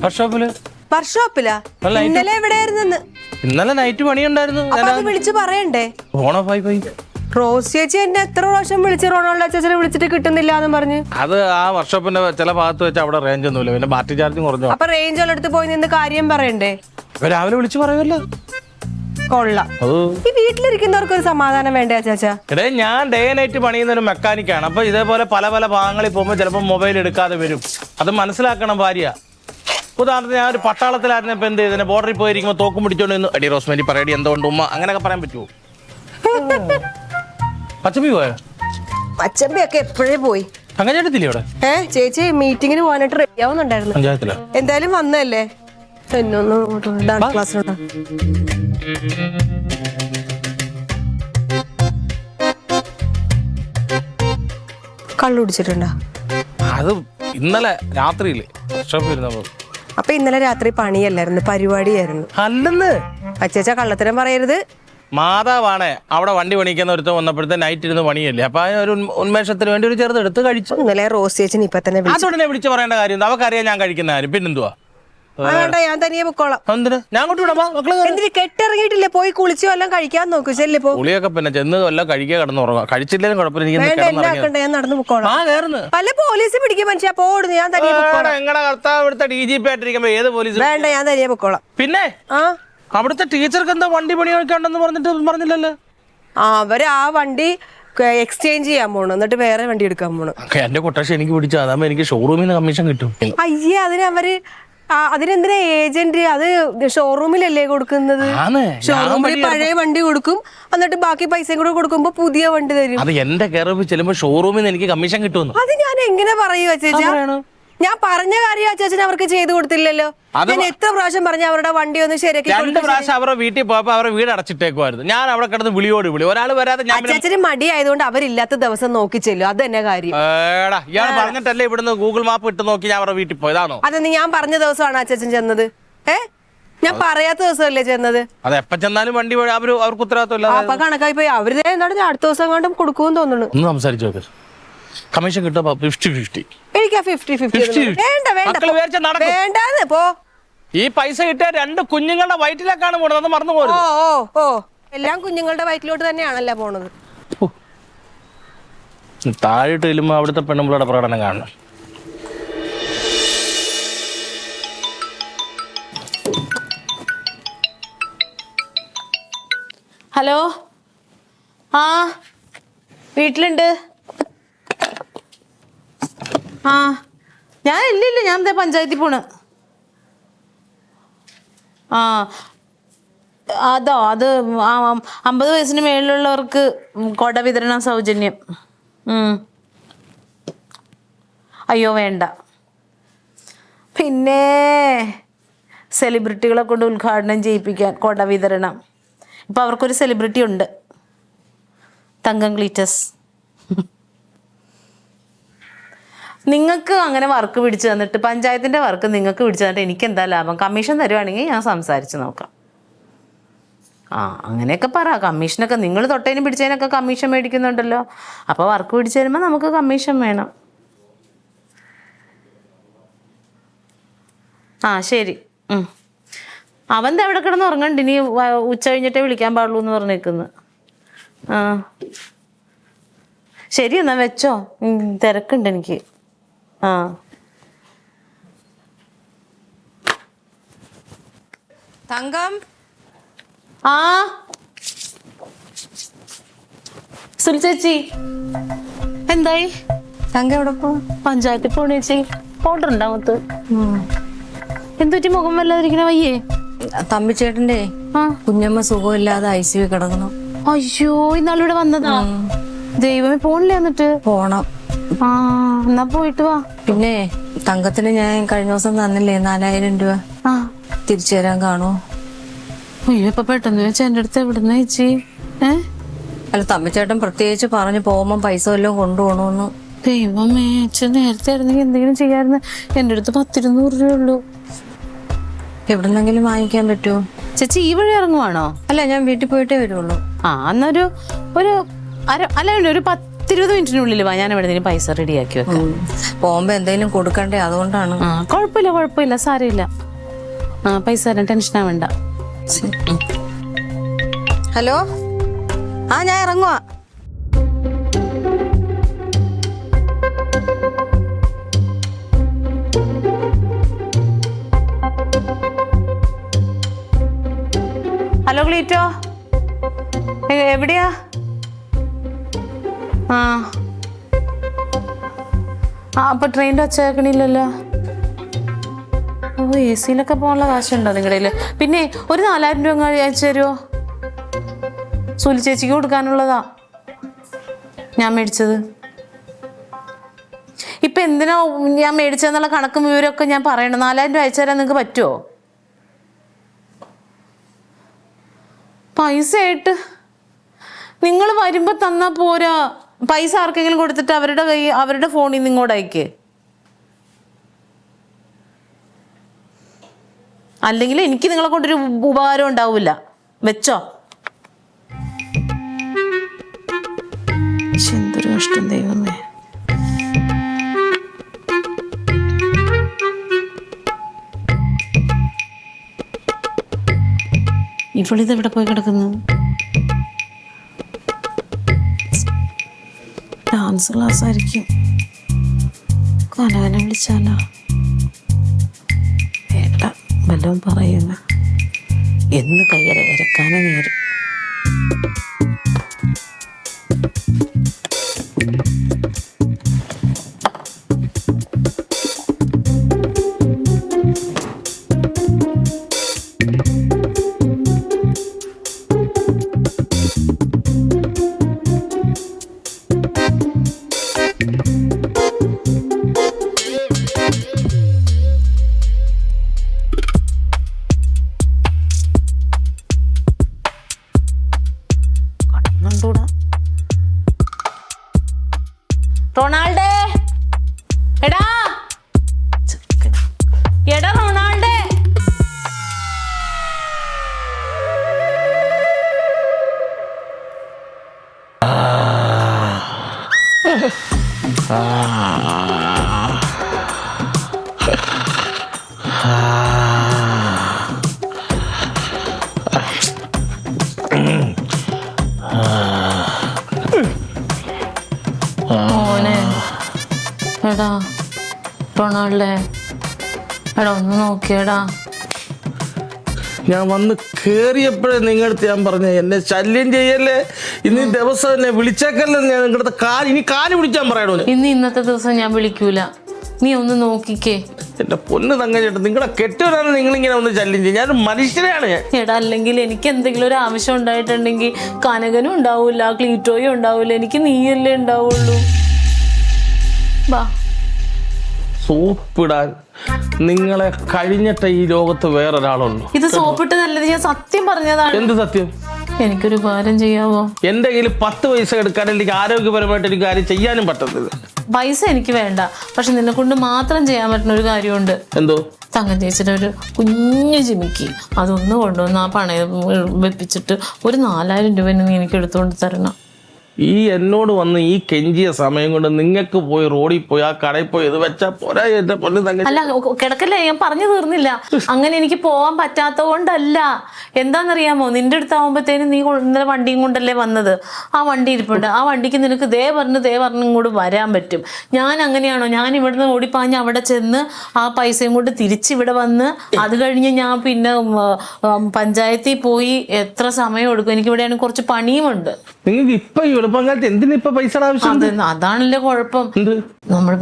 വർക്ക്ഷോപ്പിലാ? ഇന്നലെ എവിടെയായിരുന്നു? ഇന്നലെ നൈറ്റ് പണിയുണ്ടായിരുന്നു. വിളിച്ചു പറയണ്ടേ? ഓണായി. റോസ് ചേച്ചി എന്നെ എത്ര പ്രാവശ്യം വിളിച്ച് റൊണാൾഡോ ചേച്ചനെ വിളിച്ചിട്ട് കിട്ടുന്നില്ല എന്ന് പറഞ്ഞ്. അത് ആ വർക്ക്ഷോപ്പിന്റെ ചില ഭാഗത്ത് വെച്ച് അവിടെ റേഞ്ച് ഒന്നുമില്ല, പിന്നെ ബാറ്ററി ചാർജും കുറഞ്ഞു. അപ്പൊ റേഞ്ച് ഉള്ളടുത്ത് പോയി നിന്ന് കാര്യം പറയണ്ടേ? രാവിലെ വിളിച്ചു പറയുമല്ലോ. കൊള്ളാം. ഈ വീട്ടിലിരിക്കുന്നവർക്ക് ഒരു സമാധാനം വേണ്ടേ ചാച്ചാ? എടേ, ഞാൻ ഡേ നൈറ്റ് പണിയുന്ന ഒരു മെക്കാനിക്കാണ്. അപ്പൊ ഇതേപോലെ പല പല ഭാഗങ്ങളിൽ പോകുമ്പോൾ ചിലപ്പോൾ മൊബൈൽ എടുക്കാതെ വരും. അത് മനസ്സിലാക്കണം ഭാര്യ. ഉദാഹരണത്തിന് ഞാൻ ഒരു പട്ടാളത്തിലായിരുന്നു. ഇപ്പൊ എന്ത് ചെയ്തേ, ബോർഡറിൽ പോയിരിക്കുമ്പോൾ തോക്കും പിടിച്ചോണ്ട് നിന്ന് അടി റോസ്മേരി പറയടി എന്തുകൊണ്ട് ഉമ്മ അങ്ങനെയൊക്കെ പറയാൻ പറ്റുമോ? പച്ചപ്പി പോയോ? പച്ചപ്പിയൊക്കെ എപ്പോഴേ പോയി. തങ്കച്ചേട്ടത്തില്ലേ ഇവിടെ? ചേച്ചി മീറ്റിങ്ങിന് പോകാനായിട്ട് റെഡി ആവുന്നുണ്ടായിരുന്നു. പഞ്ചായത്തിലോ? എന്തായാലും വന്നല്ലേ, എന്നൊന്ന് ഡാൻസ് ക്ലാസ്സിലോട്ടോ. കള്ളു കുടിച്ചിട്ടുണ്ടോ? അത് ഇന്നലെ രാത്രിയില് വർക്ക്ഷോപ്പിൽ. അപ്പൊ ഇന്നലെ രാത്രി പണിയല്ലായിരുന്നു, പരിപാടിയായിരുന്നു. അല്ലെന്ന് അച്ചേച്ച കള്ളത്തരം പറയരുത്. മാതാവാണേ അവിടെ വണ്ടി പണിക്കുന്ന ഒരുത്തം വന്നപ്പോഴത്തെ നൈറ്റ് ഇരുന്ന് പണിയല്ലേ. അപ്പൊ ഒരു ഉന്മേഷത്തിന് വേണ്ടി ഒരു ചെറുത് എടുത്ത് കഴിച്ചു. ഇന്നലെ റോസ് ചേച്ചി ഇപ്പൊ തന്നെ അതോടനെ വിളിച്ച് പറയേണ്ട കാര്യം അവക്കറിയാം ഞാൻ കഴിക്കുന്ന കാര്യം. പിന്നെന്തുവാ? ഞാൻ തനിയെ പൊക്കോളാം. എന്തിനാ ഞാൻ എന്തിന് കെട്ടിറങ്ങിയിട്ടില്ലേ? പോയി കുളിച്ചു എല്ലാം കഴിക്കാൻ നോക്കൂ. ചെല്ലേ പോ. കുളിയൊക്കെ പിന്നെ ചെന്ന് എല്ലാം കഴിക്കാൻ കിടന്ന് ഉറങ്ങാം. കഴിച്ചില്ലേലും കുഴപ്പമില്ല, ഞാൻ നടന്നു പൊക്കോളാം. പല പോലീസ് പിടിക്കും മനുഷ്യ. പോടുന്നു. ഞാൻ തനിയെ പൊക്കോളാം. നിങ്ങളുടെ കർത്താവ് ഇവിടുത്തെ DGP ആയിട്ടിരിക്കുമ്പോ ഏത് പോലീസ്? വേണ്ട, ഞാൻ തനിയെ പൊക്കോളാം. പിന്നെ അവിടുത്തെ ടീച്ചർക്ക് എന്താ വണ്ടി പണിയൊക്കെ ഉണ്ടെന്ന് പറഞ്ഞില്ലല്ലോ. അവര് ആ വണ്ടി എക്സ്ചേഞ്ച് ചെയ്യാൻ പോണു, എന്നിട്ട് വേറെ വണ്ടി എടുക്കാൻ പോണു. എന്റെ കൊട്ടേഷൻ എനിക്ക് പിടിച്ചു, അതാകുമ്പോ എനിക്ക് ഷോറൂമിൽ നിന്ന് കമ്മീഷൻ കിട്ടും. അയ്യേ, അതിനെന്തിനാ ഏജന്റ്? അത് ഷോറൂമിലല്ലേ കൊടുക്കുന്നത്? ഷോറൂമിൽ പഴയ വണ്ടി കൊടുക്കും, എന്നിട്ട് ബാക്കി പൈസയും കൂടെ കൊടുക്കുമ്പോ പുതിയ വണ്ടി തരും. അത് എന്റെ കയറി ചെല്ലുമ്പോ ഷോറൂമിൽ നിന്ന് എനിക്ക് കമ്മീഷൻ കിട്ടുമെന്ന്. അത് ഞാൻ എങ്ങനെ പറയുക ചേച്ചാ? ഞാൻ പറഞ്ഞ കാര്യം അച്ചാച്ചൻ അവർക്ക് ചെയ്തു കൊടുത്തില്ലല്ലോ. ഞാൻ എത്ര പ്രാവശ്യം പറഞ്ഞ അവരുടെ വണ്ടി ഒന്ന് ശരിയാക്കി. 2 പ്രാവശ്യം അവരുടെ വീട്ടിൽ പോയപ്പോ അവരുടെ വീട് അടച്ചിട്ടേക്കുമായിരുന്നു. ഞാൻ അവിടെ കിടന്ന് വിളിയോട് വിളി, ഒരാൾ വരാതെ. അച്ചാച്ചന് മടി ആയതുകൊണ്ട് അവരില്ലാത്ത ദിവസം നോക്കി ചെല്ലും. അത് തന്നെ കാര്യം. ഇയാൾ പറഞ്ഞിട്ടല്ലേ ഇവിടുന്ന് ഗൂഗിൾ മാപ്പ് ഇട്ട് നോക്കി ഞാൻ അവരുടെ വീട്ടിൽ പോയതാണോ? അതെന്ന് ഞാൻ പറഞ്ഞ ദിവസമാണ് അച്ചാച്ചൻ ചെന്നത്. ഞാൻ പറയാത്ത ദിവസമല്ലേ ചെന്നത്? അത് എപ്പ ചെന്നാലും വണ്ടി അവർക്ക് ഉത്തരവാദിത്വം. അപ്പൊ കണക്കായി പോയി. അവര് എന്താണ് അടുത്ത ദിവസം കണ്ടും കൊടുക്കുമെന്ന് തോന്നുന്നു. ഒന്ന് സംസാരിച്ചു നോക്ക്. കമ്മീഷൻ കിട്ടുമ്പോ 50-50. എനിക്ക് 50-50 വേണ്ട. വേണ്ടാന്ന് പോ. ഈ പൈസ കിട്ടിയ 2 കുഞ്ഞുങ്ങളുടെ വയറ്റിലേക്കാണ് പോണത്, അത് മറന്നു പോലും. ഓ എല്ലാം കുഞ്ഞുങ്ങളുടെ വയറ്റിലോട്ട് തന്നെയാണല്ലോ പോണത്. താഴോട്ട് ചെല്ലുമ്പോ അവിടുത്തെ പെണ്ണുമ്പിളുടെ പ്രകടനം കാണണം. ഹലോ, വീട്ടിലുണ്ട്. ഞാൻ ഇല്ലില്ല, ഞാൻ എന്താ പഞ്ചായത്തിൽ പോണ്. അത് 50 വയസ്സിന് മേളിലുള്ളവർക്ക് കൊട വിതരണം സൗജന്യം. അയ്യോ വേണ്ട. പിന്നെ സെലിബ്രിറ്റികളെ കൊണ്ട് ഉദ്ഘാടനം ചെയ്യിപ്പിക്കാൻ കൊട വിതരണം. ഇപ്പം അവർക്കൊരു സെലിബ്രിറ്റി ഉണ്ട്, തങ്കം ക്ലീറ്റസ്. നിങ്ങൾക്ക് അങ്ങനെ വർക്ക് പിടിച്ചു തന്നിട്ട്, പഞ്ചായത്തിൻ്റെ വർക്ക് നിങ്ങൾക്ക് പിടിച്ചു തന്നിട്ട് എനിക്ക് എന്താ ലാഭം? കമ്മീഷൻ തരുവാണെങ്കിൽ ഞാൻ സംസാരിച്ച് നോക്കാം. അങ്ങനെയൊക്കെ പറ. കമ്മീഷനൊക്കെ നിങ്ങൾ തൊട്ടതിനും പിടിച്ചതിനൊക്കെ കമ്മീഷൻ മേടിക്കുന്നുണ്ടല്ലോ. അപ്പോൾ വർക്ക് പിടിച്ചു തരുമ്പോൾ നമുക്ക് കമ്മീഷൻ വേണം. ശരി. അവൻ എവിടെ കിടന്ന് ഉറങ്ങണ്ട്, ഇനി ഉച്ച കഴിഞ്ഞിട്ടേ വിളിക്കാൻ പാടുള്ളൂ എന്ന് പറഞ്ഞേക്കുന്നു. ശരി, എന്നാ വെച്ചോ, തിരക്കുണ്ട് എനിക്ക്. തങ്കം. സുൽ ചേച്ചി എന്തായി? തങ്കം എവിടെ പോ? പഞ്ചായത്തിൽ പോണ ചേച്ചി. ഓർഡർ ഉണ്ടാവത്ത്. എന്തുപറ്റി മുഖം വല്ലാതിരിക്കണ? വയ്യേ? തമ്പിച്ചേട്ടന്റെ കുഞ്ഞമ്മ സുഖമില്ലാതെ ICU കിടക്കണം. അയ്യോ, ഇന്നാളിവിടെ വന്നതാ? ദൈവമേ, പോണില്ലേ? എന്നിട്ട് പോണം. എന്നാ പോയിട്ട് വാ. പിന്നെ തങ്കത്തിന് ഞാൻ കഴിഞ്ഞ ദിവസം തന്നില്ലേ 4000 രൂപ, തിരിച്ചു തരാൻ കാണുമോ? അയ്യോ, ഇപ്പൊ പെട്ടെന്ന് വെച്ചാ എന്റെ അടുത്ത് എവിടുന്ന ചേച്ചി? അല്ല, തമ്പിച്ചേട്ടൻ പ്രത്യേകിച്ച് പറഞ്ഞു പോകുമ്പോ പൈസ വല്ലതും കൊണ്ടുപോകണമെന്ന്. ദൈവമേ, നേരത്തെ ആയിരുന്നെങ്കിൽ എന്തെങ്കിലും ചെയ്യായിരുന്നു. എന്റെ അടുത്ത് 10-200 രൂപയുള്ളൂ. എവിടുന്നെങ്കിലും വാങ്ങിക്കാൻ പറ്റുമോ ചേച്ചി? ഈ വഴി ഇറങ്ങുവാണോ? അല്ല, ഞാൻ വീട്ടിൽ പോയിട്ടേ വരുള്ളൂ. എന്നൊരു ഒരു 10-20 മിനിറ്റിനുള്ളിൽ വാ, ഞാൻ എവിടെയെങ്കിലും പൈസ റെഡിയാക്കി വെക്കാം. പോകുമ്പോ എന്തെങ്കിലും കൊടുക്കണ്ടേ, അതുകൊണ്ടാണ്. ആ കുഴപ്പമില്ല, സാരമില്ല. ആ പൈസ തരാം, ടെൻഷൻ ആവണ്ട. ഹലോ, ആ ഞാൻ ഇറങ്ങുവാ. ഹലോ ക്ലീറ്റോ, എവിടെയാ? ആ അപ്പൊ ട്രെയിനിന്റെ ഒച്ച കേൾക്കണില്ലല്ലോ. ഓ AC-ലൊക്കെ പോകാനുള്ള കാശുണ്ടോ നിങ്ങളുടെ കയ്യില്? പിന്നെ ഒരു 4000 രൂപ അയച്ചു തരുമോ? സുലി ചേച്ചിക്ക് കൊടുക്കാനുള്ളതാ ഞാൻ മേടിച്ചത്. ഇപ്പൊ എന്തിനാ ഞാൻ മേടിച്ചതെന്നുള്ള കണക്കും വിവരമൊക്കെ ഞാൻ പറയണം. 4000 രൂപ അയച്ചു തരാൻ നിങ്ങൾക്ക് പറ്റുമോ? പൈസ ആയിട്ട് നിങ്ങൾ വരുമ്പോ തന്നാ പോരാ. പൈസ ആർക്കെങ്കിലും കൊടുത്തിട്ട് അവരുടെ ഫോണിൽ നിന്ന് ഇങ്ങോട്ട് അയക്ക്. അല്ലെങ്കിൽ എനിക്ക് നിങ്ങളെ കൊണ്ടൊരു ഉപകാരം ഉണ്ടാവില്ല. വെച്ചോ. എന്തൊരു കഷ്ടം ദൈവമേ. ഇവളിതെവിടെ പോയി കിടക്കുന്നു? ഡാൻസ് ക്ലാസ് ആയിരിക്കും. കനകനെ വിളിച്ചാലോ? ഏട്ടാ വല്ലതും പറയുന്ന എന്ന് കയ്യരക്കാനെ നേരം. റൊണാൾഡേ, എടാ റൊണാൾഡേ. മോനെ, എടാ റൊണാൾഡേ, എടാ ഒന്ന് നോക്കിയടാ. ഞാൻ വന്ന് കേറിയപ്പോഴേ നിങ്ങളടുത്ത് ഞാൻ പറഞ്ഞ എന്നെ ശല്യം ചെയ്യല്ലേ, ഇന്ന് ദിവസം എന്നെ വിളിച്ചേക്കല്ലേ. ഞാൻ നിങ്ങളുടെ കാല് പിടിച്ചാൻ പറയണോ? ഇന്നത്തെ ദിവസം ഞാൻ വിളിക്കൂല. നീ ഒന്ന് നോക്കിക്കേ. എന്റെ പൊന്ന് തങ്കച്ചേട്ടൻ, നിങ്ങളെ കെട്ടിയവരാണ് നിങ്ങളിങ്ങനെ ഒന്ന് ശല്യം ചെയ്യും. ഞാനൊരു മനുഷ്യനാണ്. എടാ അല്ലെങ്കിൽ എനിക്ക് എന്തെങ്കിലും ഒരു ആവശ്യം ഉണ്ടായിട്ടുണ്ടെങ്കിൽ കനകനും ഉണ്ടാവൂല, ക്ലീറ്റോയും ഉണ്ടാവൂല, എനിക്ക് നീയല്ലേ ഉണ്ടാവുള്ളൂ. ബാ. സോപ്പിടാൻ നിങ്ങളെ കഴിഞ്ഞിട്ട് ഈ ലോകത്ത് വേറൊരാളുള്ളൂ. ഇത് സോപ്പിട്ട് നല്ലത്. ഞാൻ സത്യം പറഞ്ഞതാണ്. എന്ത് സത്യം? എനിക്കൊരു ഉപകാരം ചെയ്യാവോ? എന്റെ കയ്യിൽ 10 പൈസ എടുക്കാൻ എനിക്ക് ആരോഗ്യപരമായിട്ട് ഒരു കാര്യം ചെയ്യാനും പറ്റത്തില്ല. പൈസ എനിക്ക് വേണ്ട, പക്ഷെ നിന്നെ കൊണ്ട് മാത്രം ചെയ്യാൻ പറ്റുന്ന ഒരു കാര്യമുണ്ട്. എന്തോ? തങ്കം ചേച്ചിയുടെ ഒരു കുഞ്ഞു ജിമിക്ക് അതൊന്ന് കൊണ്ടുവന്ന് ആ പണയം വെപ്പിച്ചിട്ട് ഒരു 4000 രൂപ നീ എനിക്ക് എടുത്തുകൊണ്ട് തരണം. ഈ എന്നോട് വന്ന് ഈ കെഞ്ചിയ സമയം കൊണ്ട് നിങ്ങൾക്ക് പോയി റോഡിൽ പോയി ആ കടയിൽ പോയി ഇത് വെച്ചാ പോരാ. എന്റെ പൊന്ന് തങ്ക. അല്ല കിടക്കല്ലേ, ഞാൻ പറഞ്ഞു തീർന്നില്ല. അങ്ങനെ എനിക്ക് പോവാൻ പറ്റാത്തത് കൊണ്ടല്ല. എന്താണെന്നറിയാമോ, നിന്റെ അടുത്താവുമ്പോഴത്തേനും നീ ഇന്നലെ വണ്ടിയും കൊണ്ടല്ലേ വന്നത്. ആ വണ്ടി ഇരിപ്പുണ്ട്. ആ വണ്ടിക്ക് നിനക്ക് ദേ പറഞ്ഞ് ഇങ്ങോട്ട് വരാൻ പറ്റും. ഞാൻ അങ്ങനെയാണോ? ഞാൻ ഇവിടുന്ന് ഓടിപ്പാഞ്ഞ് അവിടെ ചെന്ന് ആ പൈസയും കൊണ്ട് തിരിച്ചിവിടെ വന്ന് അത് കഴിഞ്ഞ് ഞാൻ പിന്നെ പഞ്ചായത്തിൽ പോയി എത്ര സമയം എടുക്കും. എനിക്കിവിടെയാണ് കുറച്ച് പണിയുമുണ്ട്. നിങ്ങൾക്ക് ഇപ്പൊ ഈ എളുപ്പകാലത്ത് എന്തിനാ ഇപ്പൊ പൈസ ആവശ്യം? അതാണല്ലോ കുഴപ്പം. നമ്മൾ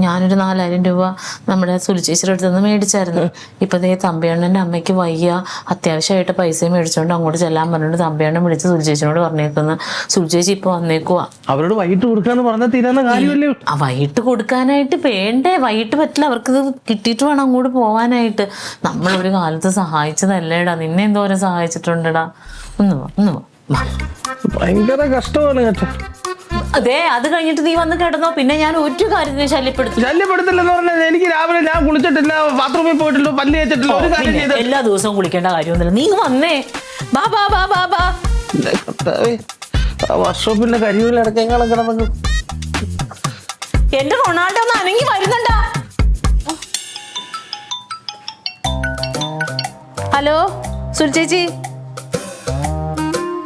ഞാനൊരു 4000 രൂപ നമ്മുടെ സുലിച്ചേച്ചിയുടെ അടുത്ത് നിന്ന് മേടിച്ചായിരുന്നു. ഇപ്പൊ ദേ തമ്പിയണ്ണന്റെ അമ്മയ്ക്ക് വയ്യ, അത്യാവശ്യമായിട്ട് പൈസയും മേടിച്ചോണ്ട് അങ്ങോട്ട് ചെല്ലാൻ പറഞ്ഞിട്ട് തമ്പിയണ്ണൻ വിളിച്ച് സുലിച്ചേച്ചിനോട് പറഞ്ഞേക്കുന്നു. സുലിച്ചേച്ചി ഇപ്പൊ വന്നേക്കുവാ. അവരോട് വൈകിട്ട് കൊടുക്കാന്ന് പറഞ്ഞാൽ തീരാന്ന കാര്യമല്ലേ? ആ വൈകിട്ട് കൊടുക്കാനായിട്ട് വേണ്ടേ? വൈകിട്ട് പറ്റില്ല, അവർക്ക് ഇത് കിട്ടിയിട്ട് വേണം അങ്ങോട്ട് പോവാനായിട്ട്. നമ്മളൊരു കാലത്ത് സഹായിച്ചതല്ലേടാ, നിന്നെ എന്തോരം സഹായിച്ചിട്ടുണ്ടടാ. ഒന്ന് വാ. ഭയങ്കര കഷ്ടമാണ് കേട്ടോ. അതെ, അത് കഴിഞ്ഞിട്ട് നീ വന്ന് കിടന്നോ. പിന്നെ ഞാൻ ഒരു കാര്യത്തിന് ശല്യപ്പെടുത്തില്ലെന്ന് പറഞ്ഞാൽ എനിക്ക് രാവിലെ ഞാൻ കുളിച്ചിട്ടില്ല, ബാത്റൂമിൽ പോയിട്ടില്ല, പല്ല് തേച്ചിട്ടില്ല, ഒരു കാര്യം ചെയ്ത എല്ലാ ദിവസവും കുളിക്കേണ്ട കാര്യമൊന്നുമില്ല. നീ വന്നേ. ബാ. വർക്ക്ഷോപ്പിന്റെ കരിയൂരിൽ ഇടയ്ക്കെങ്കിലും കിടന്നു എന്റെ റൊണാൾഡോ ഒന്ന് അനങ്ങി വരുന്നുണ്ടാ. ഹലോ സുൽ ചേച്ചി.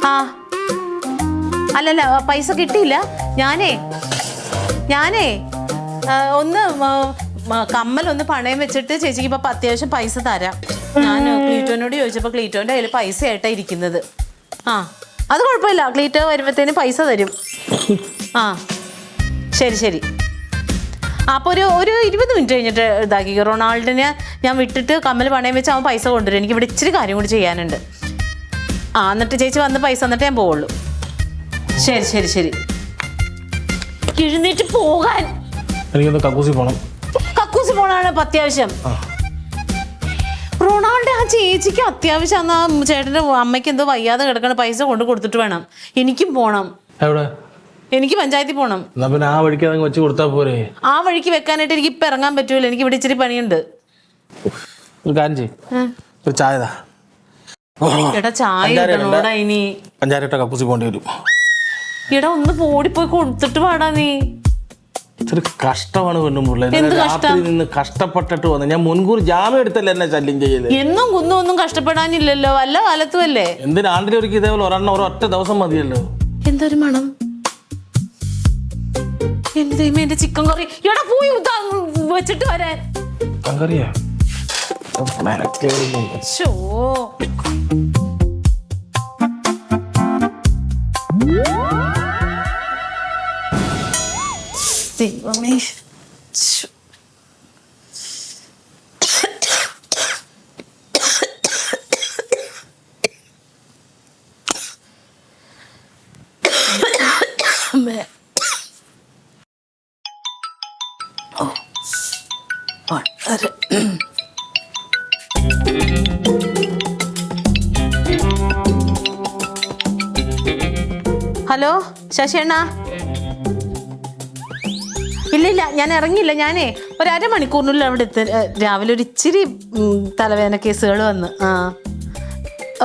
ആ അല്ലല്ല പൈസ കിട്ടിയില്ല. ഞാനേ ഒന്ന് കമ്മലൊന്ന് പണയം വെച്ചിട്ട് ചേച്ചിക്ക് ഇപ്പൊ അത്യാവശ്യം പൈസ തരാം. ഞാൻ ക്ലീറ്റോനോട് ചോദിച്ചപ്പോ ക്ലീറ്റോന്റെ കയ്യിൽ പൈസ ആയിട്ടാ ഇരിക്കുന്നത്. ആ അത് കുഴപ്പമില്ല, ക്ലീറ്റോ വരുമ്പത്തേന് പൈസ തരും. ആ ശരി ശരി. അപ്പോൾ ഒരു 20 മിനിറ്റ് കഴിഞ്ഞിട്ട് ഇതാക്കി. റൊണാൾഡിനെ ഞാൻ വിട്ടിട്ട് കമ്മൽ പണയം വെച്ച് അവൻ പൈസ കൊണ്ടുവരും. എനിക്ക് ഇവിടെ ഇച്ചിരി കാര്യം കൂടി ചെയ്യാനുണ്ട്. ആ എന്നിട്ട് ചേച്ചി വന്ന് പൈസ എന്നിട്ട് ഞാൻ പോവുള്ളൂ. ശരി ശരി ശരി. എഴുന്നേറ്റ് പോകാൻ. എനിക്കൊന്ന് കക്കൂസി പോണം. കക്കൂസി പോണാണ് ഇപ്പൊ അത്യാവശ്യം. റൊണാൾഡോ ആ ചേച്ചിക്ക് അത്യാവശ്യം ആ ചേട്ടന്റെ അമ്മയ്ക്ക് എന്തോ വയ്യാതെ കിടക്കണ പൈസ കൊണ്ട് കൊടുത്തിട്ട് വേണം എനിക്കും പോണം. എവിടെ? എനിക്ക് പഞ്ചായത്തിൽ പോണം. എന്നാ പിന്നെ ആ വഴിക്ക് അതങ്ങ് വെച്ച് കൊടുത്താ പോരെ? ആ വഴിക്ക് വെക്കാനായിട്ട് എനിക്ക് ഇപ്പൊ ഇറങ്ങാൻ പറ്റൂല. എനിക്ക് ഇവിടെ ഇച്ചിരി പണിയുണ്ട്. ഒരു കാര്യം ചെയ്യ്, ഒരു ചായ താ. എടാ ചായ ഇടണോടാ ഇനി. 5 ഇട്ട കക്കൂസി പോണ്ടി വരും. എടാ ഒന്ന് ഓടിപ്പോയി കൊടുത്തിട്ട് പാടാ നീ. ഇതൊരു കഷ്ടമാണ് പെണ്ണുമ്പിള്ള. രാത്രി നിന്ന് കഷ്ടപ്പെട്ടിട്ട് വന്ന് ഞാൻ മുൻകൂർ ജാമ്യം എടുത്തല്ലേ എന്നെ ശല്യം ചെയ്യല്. എന്നും കുന്നും ഒന്നും കഷ്ടപ്പെടാനില്ലല്ലോ, വല്ല കാലത്തും അല്ലേ. എന്തിനാ ആണ്ടിലൊരിക്കൽ ഇതേപോലെ ഒരൊറ്റ ദിവസം മതിയല്ലോ. എന്തൊരു മണം. എന്റെ ചിക്കൻ കറി. എടാ പോയി വെച്ചിട്ട് വരാൻ. ചിക്കൻ കറിയാ? ശോ ദൈവമേ. ഹലോ ശശിയണ്ണ. ഇല്ല ഞാൻ ഇറങ്ങിയില്ല. ഞാനേ ഒരു 1/2 മണിക്കൂറിനുള്ളിൽ അവിടെ എത്തി. രാവിലെ ഒരു ഇച്ചിരി തലവേദന കേസുകൾ വന്ന്. ആ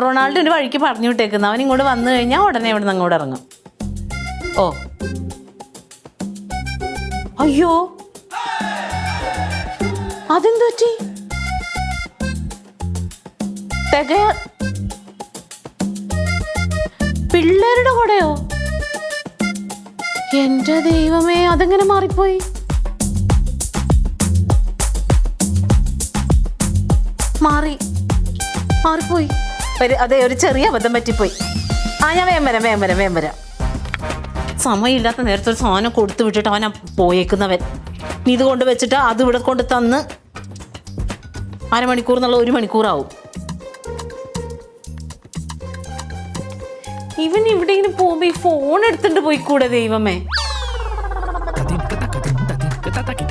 റൊണാൾഡോന്റെ വഴിക്ക് പറഞ്ഞു വിട്ടേക്കുന്നു. അവൻ ഇങ്ങോട്ട് വന്നു കഴിഞ്ഞാൽ ഉടനെ ഇവിടെ നിന്ന് അങ്ങോട്ട് ഇറങ്ങും. ഓ അയ്യോ അതെന്തു പറ്റി? പിള്ളേരുടെ കൂടെയോ? എന്റെ ദൈവമേ, അതെങ്ങനെ മാറിപ്പോയി? മാറിപ്പോയി. അതെ ഒരു ചെറിയ അബദ്ധം പറ്റിപ്പോയി. ആ ഞാൻ വേഗം വരാം. സമയമില്ലാത്ത നേരത്തെ ഒരു സാധനം കൊടുത്തു വിട്ടിട്ട് അവനാ പോയേക്കുന്നവൻ. നീ ഇത് കൊണ്ട് വെച്ചിട്ട് അത് ഇവിടെ കൊണ്ട് തന്ന് 1/2 മണിക്കൂർ എന്നുള്ള 1 മണിക്കൂറാവും. ഇവൻ ഇവിടെ ഇങ്ങനെ പോകുമ്പോ ഈ ഫോൺ എടുത്തിട്ട് പോയിക്കൂടെ ദൈവമേ.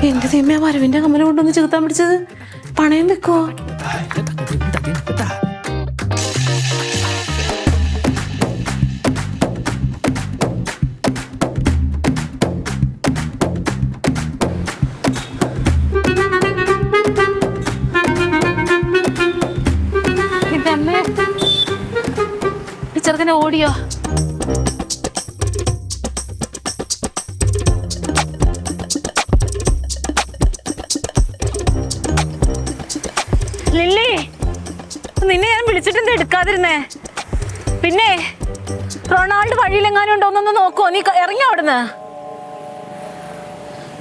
എന്റെ ദൈവമേ, വരവിന്റെ കമ്മല കൊണ്ടൊന്ന് ചെറുത്താൻ പിടിച്ചത് പണയം വെക്കോ? ചെറുക്കനെ ഓടിയോ? ലില്ലി, നിന്നെ ഞാൻ വിളിച്ചിട്ടെന്താ എടുക്കാതിരുന്നേ? പിന്നെ റൊണാൾഡോ വഴിയിലെങ്ങാനും ഉണ്ടോന്നൊന്ന് നോക്കുവോ? നീ ഇറങ്ങി അവിടുന്ന്.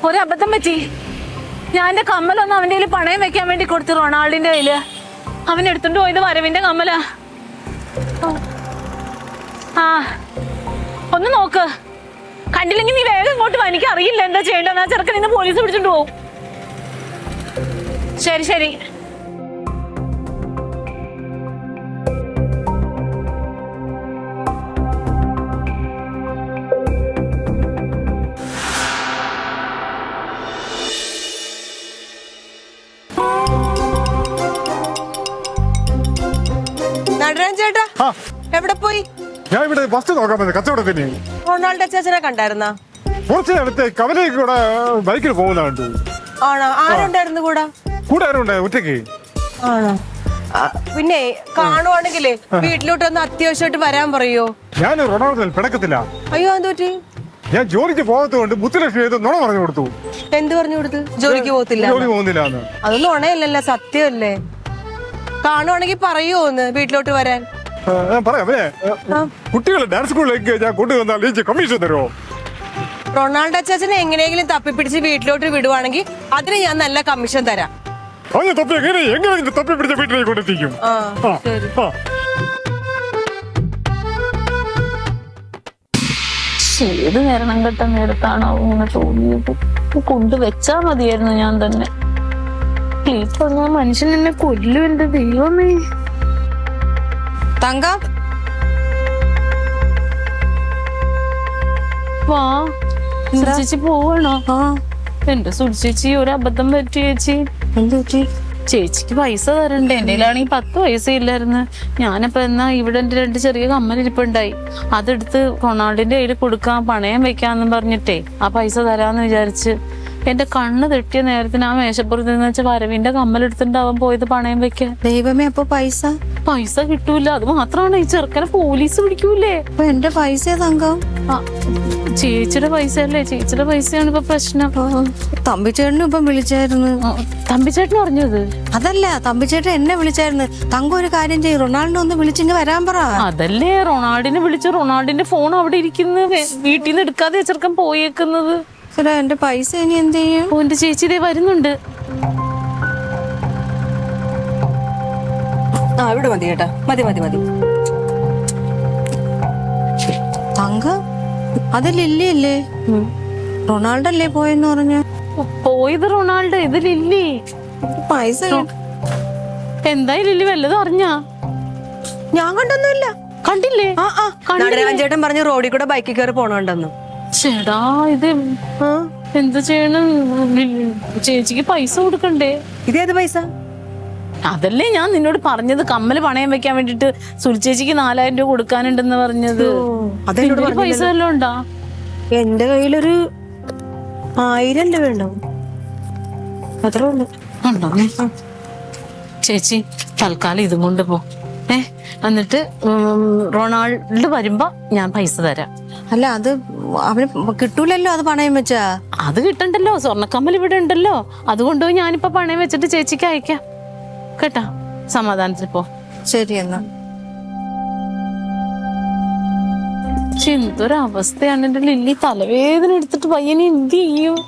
ഒരബദ്ധം പറ്റി. ഞാൻ എന്റെ കമ്മലൊന്നും അവന്റെ കയ്യിൽ പണയം വെക്കാൻ വേണ്ടി കൊടുത്തു. റൊണാൾഡിന്റെ കയ്യില് അവൻ എടുത്തോണ്ട് പോയത് വരവിന്റെ കമ്മലാ. ആ ഒന്ന് നോക്ക്. കണ്ടില്ലെങ്കിൽ നീ വേഗം ഇങ്ങോട്ട് വാ. എനിക്ക് അറിയില്ല എന്താ ചെയ്യേണ്ടത്. ചെറുക്കൻ ഇന്ന് പോലീസ് പിടിച്ചോണ്ട് പോവും. ശരി. നടരാജൻ ചേട്ടാ എവിടെ പോയി? ഞാൻ ഇവിടെ ബസ് നോക്കാൻ പറ്റും കച്ചവടത്തിന്. റൊണാൾഡോ ചേച്ചനെ കണ്ടായിരുന്ന? കുറച്ച് അടുത്ത് കവലയ്ക്ക് കൂടെ ബൈക്കിൽ പോകുന്ന കണ്ടു. ആണോ? ആരുണ്ടായിരുന്നു കൂടെ? കൂടെ ആരുണ്ട്? ഒറ്റയ്ക്ക്. ആണോ? പിന്നെ കാണുവാണെങ്കിലേ വീട്ടിലോട്ട് ഒന്ന് അത്യാവശ്യമായിട്ട് വരാൻ പറയോ? ഞാൻ റൊണാൾഡോ പിണക്കത്തില്ല. അയ്യോ എന്ത് പറ്റി? ഞാൻ ജോലിക്ക് പോകാത്തതുകൊണ്ട് മുത്തുലക്ഷ്മി ഏതോ നുണ പറഞ്ഞു കൊടുത്തു. എന്ത് പറഞ്ഞു കൊടുത്ത്? ജോലിക്ക് പോകത്തില്ല. ജോലി പോകുന്നില്ല എന്ന്. അതൊന്നും ഉണയല്ലല്ലോ, സത്യമല്ലേ? കാണുവാണെങ്കിൽ പറയുമോന്ന് വീട്ടിലോട്ട് വരാൻ? ഞാൻ പറയാം. കുട്ടികളെ ഡാൻസ് സ്കൂളിലേക്ക് ഞാൻ കൊണ്ടുവന്നാൽ എനിക്ക് കമ്മീഷൻ തരുമോ? റൊണാൾഡോ അച്ചാച്ചനെ എങ്ങനെയെങ്കിലും തപ്പിപ്പിടിച്ച് വീട്ടിലോട്ട് വിടുവാണെങ്കിൽ അതിന് ഞാൻ നല്ല കമ്മീഷൻ തരാം. അതിന് തപ്പി എങ്ങനെ തപ്പി പിടിച്ച വീട്ടിലേക്ക് കൊണ്ടെത്തിക്കും? ശരി. ഏത് നേരണം കെട്ട നേരത്താണോ ഇങ്ങനെ തോന്നിയത്? കൊണ്ടുവച്ചാ മതിയായിരുന്നു ഞാൻ തന്നെ. ക്ലീറ്റോ ഞാൻ മനുഷ്യൻ എന്നെ കൊല്ലും. എന്റെ ദൈവമേ. തങ്കം വാ, ചേച്ചി പോവാണോ? എന്റെ സുചേച്ചി ഒരു അബദ്ധം പറ്റി ചേച്ചി. എന്ത് പറ്റി? ചേച്ചിക്ക് പൈസ തരണ്ടേ? എന്റെ കയ്യിലാണെങ്കിൽ 10 പൈസ ഇല്ലായിരുന്നു. ഞാനപ്പോ എന്നാ ഇവിടെ എന്റെ 2 ചെറിയ കമ്മലിരിപ്പുണ്ടായി, അതെടുത്ത് റൊണാൾഡിന്റെ കയ്യിൽ കൊടുക്കാൻ പണയം വെക്കാന്ന് പറഞ്ഞിട്ടേ ആ പൈസ തരാന്ന് വിചാരിച്ച് എന്റെ കണ്ണ് തെറ്റിയ നേരത്തിന് ആ മേശപ്പുറത്ത് നിന്ന് വെച്ച വരവിന്റെ കമ്മലെടുത്തിട്ടുണ്ടാവാൻ പോയത് പണയം വെക്കാൻ. ദൈവമേ, അപ്പൊ പൈസ കിട്ടൂല. അത് മാത്രമാണ് ഈ ചെറുക്കനെ പോലീസ് പിടിക്കൂലേ. അപ്പൊ എന്റെ പൈസ തങ്കം? ചേച്ചിയുടെ പൈസ അല്ലേ? ചേച്ചിയുടെ പൈസയാണ് ഇപ്പൊ പ്രശ്നം. തമ്പിച്ചേട്ടനും ഇപ്പം വിളിച്ചായിരുന്നു. തമ്പിച്ചേട്ടൻ പറഞ്ഞത് അതല്ല, തമ്പിച്ചേട്ടൻ എന്നെ വിളിച്ചായിരുന്നു. തങ്കം ഒരു കാര്യം ചെയ്യും, റൊണാൾഡോ ഒന്ന് വിളിച്ചിങ്ങ് വരാൻ പറ. അതല്ലേ റൊണാൾഡിനെ വിളിച്ച് റൊണാൾഡിന്റെ ഫോൺ അവിടെ ഇരിക്കുന്നു, വീട്ടിൽ നിന്ന് എടുക്കാതെ ചെറുക്കൻ പോയേക്കുന്നത്. എന്റെ പൈസ ഇനി എന്ത് ചെയ്യും? എന്റെ ചേച്ചി ഇതേ വരുന്നുണ്ട്. ഇവിടെ മതി കേട്ടാ, മതി. തങ്ക, അത് ലില്ലിയല്ലേ? റൊണാൾഡോ അല്ലേ പോയെന്ന് പറഞ്ഞ? പോയത് റൊണാൾഡോ, ഇത് ലില്ലി. പൈസ എന്തായി ലില്ലി വല്ലതും അറിഞ്ഞാ? ഞാൻ കണ്ടൊന്നുമില്ല. കണ്ടില്ലേ? ചേട്ടൻ പറഞ്ഞു റോഡിൽ കൂടെ ബൈക്കിൽ കയറി പോണുണ്ടെന്ന്. ചേടാ, ഇത് എന്ത് ചെയ്യണം? ചേച്ചിക്ക് പൈസ കൊടുക്കണ്ടേ? ഇതേത് പൈസ? അതല്ലേ ഞാൻ നിന്നോട് പറഞ്ഞത്, കമ്മല് പണയം വെക്കാൻ വേണ്ടിട്ട് സുൽച്ചേച്ചിക്ക് 4000 രൂപ കൊടുക്കാനുണ്ടെന്ന് പറഞ്ഞത്. പൈസ വല്ലതും ഉണ്ടാ? എന്റെ കയ്യിലൊരു 1000 രൂപ ഉണ്ടാവും. അത്ര ഉണ്ട്. ഉണ്ടോ? ചേച്ചി തൽക്കാലം ഇതും കൊണ്ട് പോ. എന്നിട്ട് റൊണാൾഡോ വരുമ്പോ ഞാൻ പൈസ തരാം. അല്ല, അത് അവന് കിട്ടൂലല്ലോ, അത് പണയം വെച്ചാ. അത് കിട്ടണ്ടല്ലോ, സ്വർണ്ണക്കമ്മൽ ഇവിടെ ഉണ്ടല്ലോ. അതുകൊണ്ടുപോയി ഞാനിപ്പോ പണയം വെച്ചിട്ട് ചേച്ചിക്ക് അയക്കാം കേട്ടാ. സമാധാനത്തിൽ പോ. ശരി എന്നാ. എന്തൊരവസ്ഥയാണ് എന്റെ ലില്ലി. തലവേദന എടുത്തിട്ട് പയ്യനെ എന്ത് ചെയ്യും?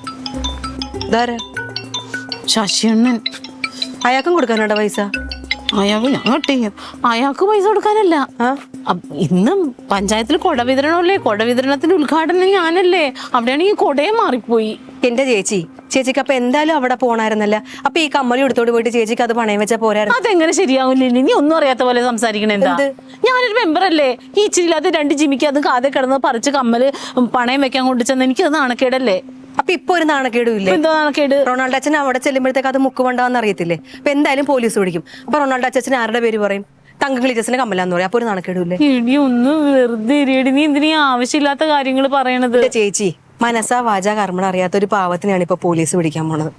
ശശിയണ്ണൻ. അയാൾക്കും കൊടുക്കാനുണ്ടോ പൈസ? അയാൾക്ക് ഞാൻ കട്ടിയും. അയാൾക്ക് പൈസ കൊടുക്കാനല്ല, ഇന്നും പഞ്ചായത്തിൽ കൊട വിതരണമല്ലേ, കൊട വിതരണത്തിന്റെ ഉദ്ഘാടനം ഞാനല്ലേ. അവിടെയാണെങ്കിൽ കൊടയെ മാറിപ്പോയി. എന്റെ ചേച്ചിക്ക് അപ്പൊ എന്തായാലും അവിടെ പോണായിരുന്നല്ല. അപ്പൊ ഈ കമ്മലി എടുത്തോണ്ട് പോയിട്ട് ചേച്ചിക്ക് അത് പണയം വെച്ചാ പോരായിരുന്നു? അതെങ്ങനെ ശരിയാവില്ല? നീ ഒന്നും അറിയാത്ത പോലെ സംസാരിക്കണേ. എന്താ, ഞാനൊരു മെമ്പർ അല്ലേ? ഈ ഇച്ചിരില്ലാത്ത 2 ജിമിക്ക് അത് കാതെ കിടന്ന് പറിച്ച് കമ്മല് പണയം വെക്കാൻ കൊണ്ടുചെന്ന് എനിക്കത് നാണക്കേടല്ലേ? അപ്പൊ ഇപ്പൊ ഒരു നാണക്കേടും ഇല്ല. എന്താ നാണക്കേട്? റൊണാൾഡോ അച്ഛൻ അവിടെ ചെല്ലുമ്പോഴത്തേക്ക് അത് മുക്കുവണ്ടാന്ന് അറിയത്തില്ലേ? അപ്പൊ എന്തായാലും പോലീസ് പിടിക്കും. അപ്പൊ റൊണാൾഡോ അച്ഛൻ ആരുടെ പേര് പറയും? തങ്കക്ലീറ്റസിന് കമ്മലാന്ന് പറയും. അപ്പൊ ഒരു നാണക്കേടുമില്ലേ? ഇടി ഒന്ന് വെറുതെ ഇരിയടി. നീ എന്തിനാ ആവശ്യമില്ലാത്ത കാര്യങ്ങൾ പറയണത്? ചേച്ചി, മനസ്സാ വാചാ കർമ്മണം അറിയാത്ത ഒരു പാവത്തിനാണ് ഇപ്പൊ പോലീസ് പിടിക്കാൻ പോണത്.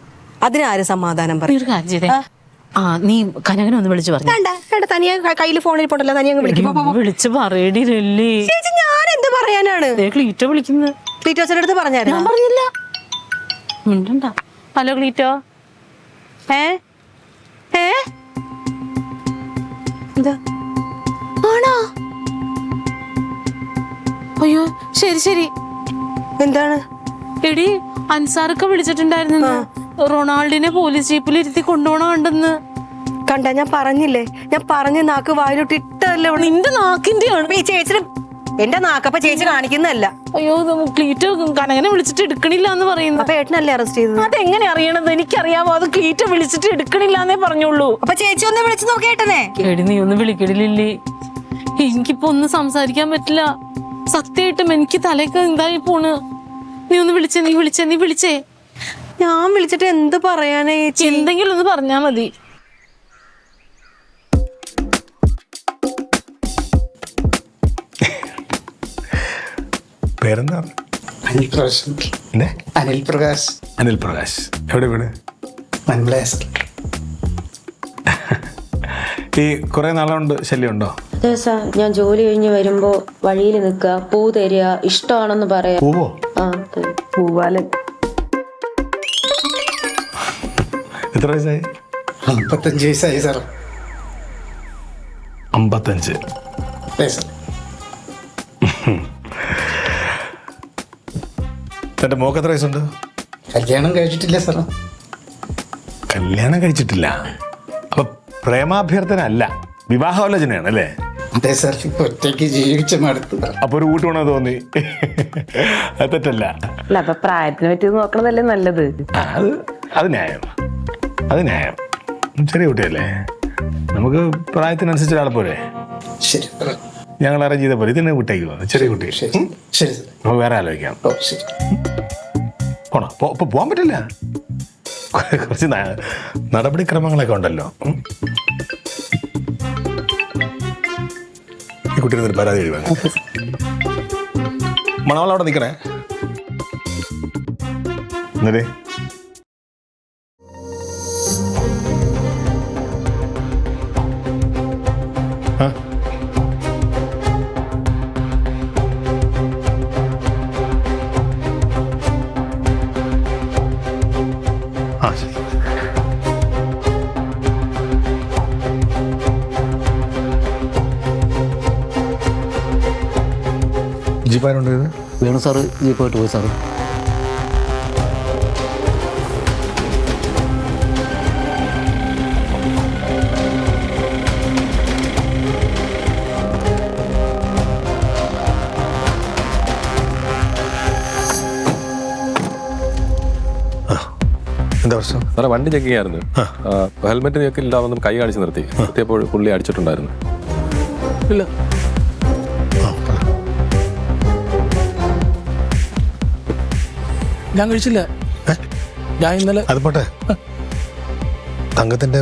അതിനാര് സമാധാനം പറയും? ഒരു കാര്യം ചെയ്തേ, നീ കനകനെ ഒന്ന് വിളിച്ചു പറഞ്ഞു. തനിയെ കയ്യിൽ ഫോണിൽ പോണ്ടല്ലോ, തനിയെ വിളിച്ചു പറയടി രല്ലി. ചേച്ചി, ഞാൻ എന്ത് പറയാനാണ്? ക്ലീറ്റോ വിളിക്കുന്നത്. ക്ലീറ്റോസിന്റെ അടുത്ത് പറഞ്ഞായിരുന്നു? ഞാൻ പറഞ്ഞില്ല. മിണ്ടണ്ട. ഹലോ ക്ലീറ്റോ. ആണോ? അയ്യോ, ശരി. എന്താണ്? എടി, അൻസാറൊക്കെ വിളിച്ചിട്ടുണ്ടായിരുന്നു. റൊണാൾഡിനെ പോലീസ് ജീപ്പിൽ ഇരുത്തി കൊണ്ടുപോകണമെന്ന്. കണ്ട, ഞാൻ പറഞ്ഞില്ലേ? ഞാൻ പറഞ്ഞ നാക്ക് വായിലോട്ട് ഇട്ടല്ലേ. നിന്റെ നാക്കിന്റെയാണ് ഈ ചേച്ചി. എന്റെ നാക്കപ്പ ചേച്ചി കാണിക്കുന്നതല്ല. അയ്യോ, ക്ലീറ്റോ കനകനെ വിളിച്ചിട്ട് എടുക്കണില്ല എന്ന് പറയുന്നു. അപ്പൊ ഏട്ടനല്ലേ അറസ്റ്റ് ചെയ്തത്? അതെങ്ങനെ അറിയണത്? എനിക്കറിയാവോ. അത് ക്ലീറ്റോ വിളിച്ചിട്ട് എടുക്കണില്ല എന്നേ പറഞ്ഞോളൂ. അപ്പൊ ചേച്ചി ഒന്ന് വിളിച്ചു നോക്കേട്ടനെ. എടി, നീ ഒന്ന് വിളിക്കണില്ലേ? എനിക്കിപ്പോ ഒന്നും സംസാരിക്കാൻ പറ്റില്ല. സത്യമായിട്ടും എനിക്ക് തലയൊക്കെ എന്തായി പോണ്. നീ ഒന്ന് വിളിച്ചേ. ഞാൻ വിളിച്ചിട്ട് എന്ത് പറയാനാ ചേച്ചി? എന്തെങ്കിലും ഒന്ന് പറഞ്ഞാ മതി. പേരെന്താ? അനിൽ പ്രകാശ്. അനിൽ പ്രകാശ്. എവിടെ വീട്? ഈ കുറെ നാളുകൊണ്ട് ശല്യമുണ്ടോ? അതെ സാർ, ഞാൻ ജോലി കഴിഞ്ഞ് വരുമ്പോ വഴിയിൽ നിൽക്കുക, പൂ തരിക, ഇഷ്ടമാണെന്ന് പറയാ. പൂവോ? പൂവാലൻ. എത്ര വയസ്സായി? 55 വയസ്സായി സാർ. 55. അതെ സാർ. തന്റെ മോക്ക് എത്ര വയസ്സുണ്ട്? കല്യാണം കഴിച്ചിട്ടില്ല സാർ. കല്യാണം കഴിച്ചിട്ടില്ല. അപ്പൊ പ്രേമാഭ്യർത്ഥന അല്ല, വിവാഹാലോചനയാണ് അല്ലേ? അതെ സാർ. ഇപ്പൊ ഒറ്റയ്ക്ക് ജീവിച്ച മടുത്തു. അപ്പൊ ഒരു കൂട്ടുവേണോ തോന്നി? അത് തെറ്റല്ല. അല്ല അപ്പൊ പ്രായത്തിനെ പറ്റി നോക്കണതല്ലേ നല്ലത്. അത് ന്യായം, അത് ന്യായം. ചെറിയ കുട്ടിയല്ലേ, നമുക്ക് പ്രായത്തിനനുസരിച്ച് ഒരാളെ പോലെ. ശരി സാർ. ഞങ്ങൾ അറേഞ്ച് ചെയ്ത പോലെ ഇതിനെ വിട്ടേക്ക് പോകുന്നു. ചെറിയ കുട്ടി. ശരി ശരി സാർ. നമുക്ക് വേറെ ആലോചിക്കാം. ഓ ശരി. പോണോ? ഇപ്പൊ പോകാൻ പറ്റില്ല, കുറച്ച് നടപടിക്രമങ്ങളൊക്കെ ഉണ്ടല്ലോ. ഈ കുട്ടിയുടെ പരാതി എഴുതാൻ മണവള അവിടെ നിൽക്കണേ. എന്നിട്ട് ജീപ്പാനുണ്ട് ഇത് വേണു സാറ് ജീപ്പായിട്ട് പോയി സാറ്. എന്താ പ്രശ്നം? സാറേ വണ്ടി ചെക്ക് ചെയ്യായിരുന്നു. ഹെൽമെറ്റ് ചെക്ക് ഇല്ലാതെ കൈ കാണിച്ച് നിർത്തി. എത്തിയപ്പോൾ പുള്ളി അടിച്ചിട്ടുണ്ടായിരുന്നു. ഇല്ല. ഞാൻ കഴിച്ചില്ല. ഞാൻ ഇന്നലെ അത് പോട്ടെ, തങ്കത്തിന്റെ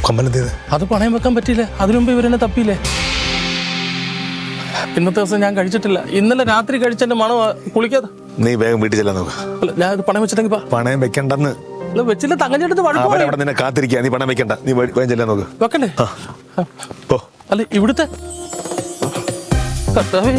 കമ്മലെന്ത്? അത് പണയം വെക്കാൻ പറ്റിയില്ല. അതിനു മുമ്പ് ഇവരെന്നെ തപ്പിയില്ലേ. ഇന്നത്തെ ദിവസം ഞാൻ കഴിച്ചിട്ടില്ല. ഇന്നലെ രാത്രി കഴിച്ചെന്റെ മണം കുളിക്കാതെ. നീ വേഗം വീട്ടിൽ ചെല്ലാൻ നോക്ക്. ഞാൻ ഇത് പണയം വെച്ചിട്ടെങ്കിൽ പണയം വെക്കണ്ടെന്ന്. വെച്ചില്ല. തങ്ങഞ്ഞെടുത്ത് അവിടെ നിന്നെ കാത്തിരിക്കുക. നീ പണം വെക്കണ്ട, നീ വേഗം ചെല്ലാൻ നോക്ക്. വെക്കണ്ടേ? പോ. അല്ല ഇവിടുത്തെ കർത്താവേ